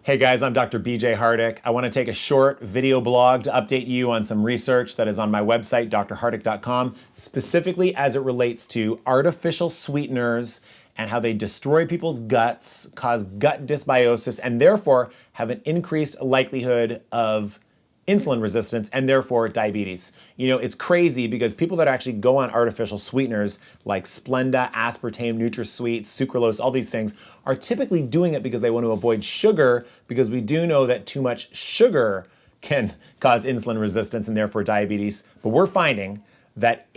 Hey guys, I'm Dr. B.J.Hardick. I want to take a short video blog to update you on some research that is on my website, drhardick.com, specifically as it relates to artificial sweeteners and how they destroy people's guts, cause gut dysbiosis, and therefore have an increased likelihood of insulin resistance and therefore diabetes. You know, it's crazy because people that actually go on artificial sweeteners like Splenda, Aspartame, Nutrisweet, sucralose, all these things are typically doing it because they want to avoid sugar, because we do know that too much sugar can cause insulin resistance and therefore diabetes. But we're finding that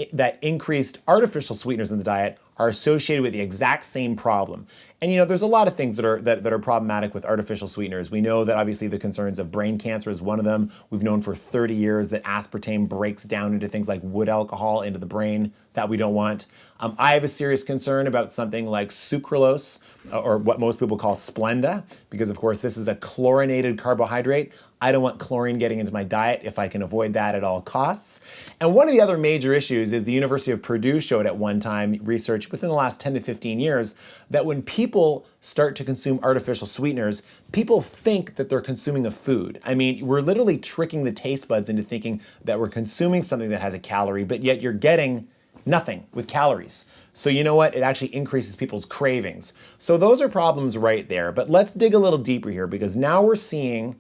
increased artificial sweeteners in the diet are associated with the exact same problem. And you know, there's a lot of things that are problematic with artificial sweeteners. We know that obviously the concerns of brain cancer is one of them. We've known for 30 years that aspartame breaks down into things like wood alcohol into the brain that we don't want. I have a serious concern about something like sucralose, or what most people call Splenda, because of course this is a chlorinated carbohydrate. I don't want chlorine getting into my diet if I can avoid that at all costs. And one of the other major issues is the University of Purdue showed at one time research within the last 10 to 15 years that when people start to consume artificial sweeteners, people think that they're consuming a food. I mean, we're literally tricking the taste buds into thinking that we're consuming something that has a calorie, but yet you're getting nothing with calories. So you know what? It actually increases people's cravings. So those are problems right there. But let's dig a little deeper here, because now we're seeing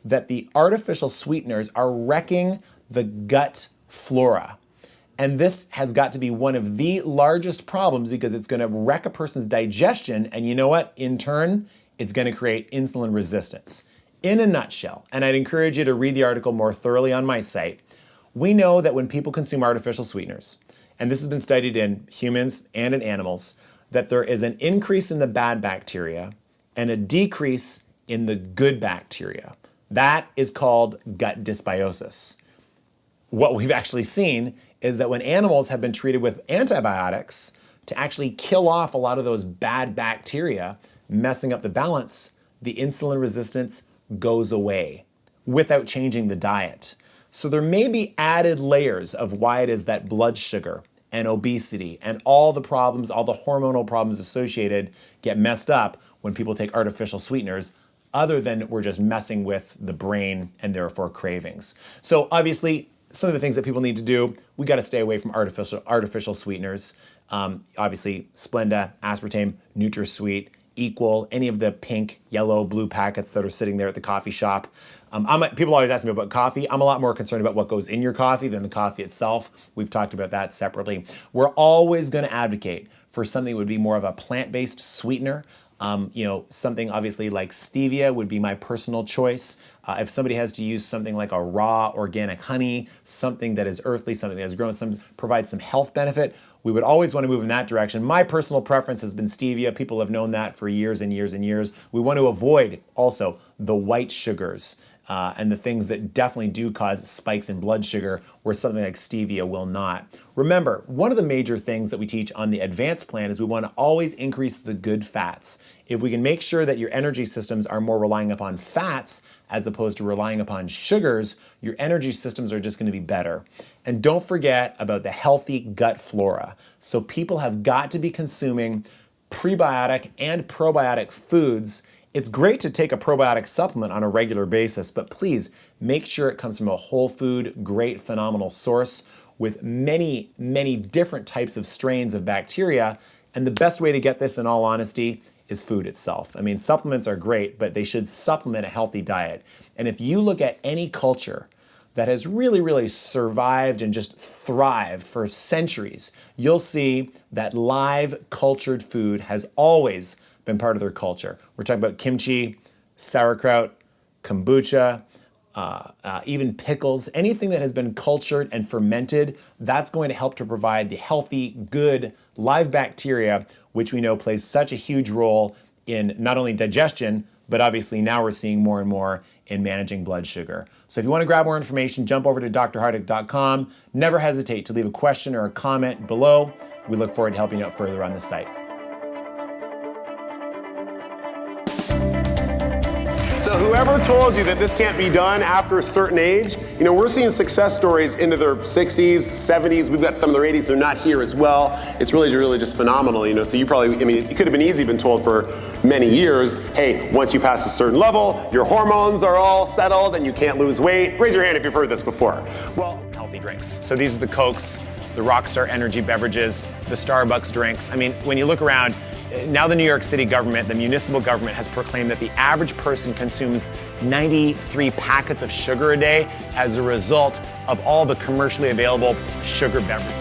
that the artificial sweeteners are wrecking the gut flora. And this has got to be one of the largest problems because it's going to wreck a person's digestion. And you know what? In turn, it's going to create insulin resistance. In a nutshell, and I'd encourage you to read the article more thoroughly on my site, we know that when people consume artificial sweeteners, and this has been studied in humans and in animals, that there is an increase in the bad bacteria and a decrease in the good bacteria. That is called gut dysbiosis. What we've actually seen is that when animals have been treated with antibiotics to actually kill off a lot of those bad bacteria, messing up the balance, the insulin resistance goes away without changing the diet. So there may be added layers of why it is that blood sugar and obesity and all the problems, all the hormonal problems associated get messed up when people take artificial sweeteners, other than we're just messing with the brain and therefore cravings. So obviously, some of the things that people need to do, we got to stay away from artificial sweeteners. Obviously, Splenda, Aspartame, Nutrisweet, Equal, any of the pink, yellow, blue packets that are sitting there at the coffee shop. People always ask me about coffee. I'm a lot more concerned about what goes in your coffee than the coffee itself. We've talked about that separately. We're always going to advocate for something that would be more of a plant-based sweetener. Something obviously like Stevia would be my personal choice. If somebody has to use something like a raw organic honey, something that is earthly, something that has grown, provides some health benefit, we would always want to move in that direction. My personal preference has been Stevia. People have known that for years and years and years. We want to avoid also the white sugars and the things that definitely do cause spikes in blood sugar, where something like Stevia will not. Remember, one of the major things that we teach on the advanced plan is we want to always increase the good fats. If we can make sure that your energy systems are more relying upon fats as opposed to relying upon sugars, your energy systems are just going to be better. And don't forget about the healthy gut flora. So people have got to be consuming prebiotic and probiotic foods. It's great to take a probiotic supplement on a regular basis, but please make sure it comes from a whole food, great, phenomenal source with many, many different types of strains of bacteria. And the best way to get this, in all honesty, is food itself. I mean, supplements are great, but they should supplement a healthy diet. And if you look at any culture that has really, really survived and just thrived for centuries, you'll see that live cultured food has always been part of their culture. We're talking about kimchi, sauerkraut, kombucha, even pickles, anything that has been cultured and fermented, that's going to help to provide the healthy, good, live bacteria, which we know plays such a huge role in not only digestion, but obviously now we're seeing more and more in managing blood sugar. So if you want to grab more information, jump over to drhardick.com. Never hesitate to leave a question or a comment below. We look forward to helping you out further on the site. So whoever told you that this can't be done after a certain age, you know, we're seeing success stories into their 60s, 70s. We've got some in their 80s. They're not here as well. It's really just phenomenal, you know. So you probably, I mean, it could have been easy been told for many years, hey, once you pass a certain level, your hormones are all settled and you can't lose weight. Raise your hand if you've heard this before. Well, healthy drinks. So these are the Cokes, the Rockstar energy beverages, the Starbucks drinks. I mean, when you look around, now the New York City government, the municipal government, has proclaimed that the average person consumes 93 packets of sugar a day as a result of all the commercially available sugar beverages.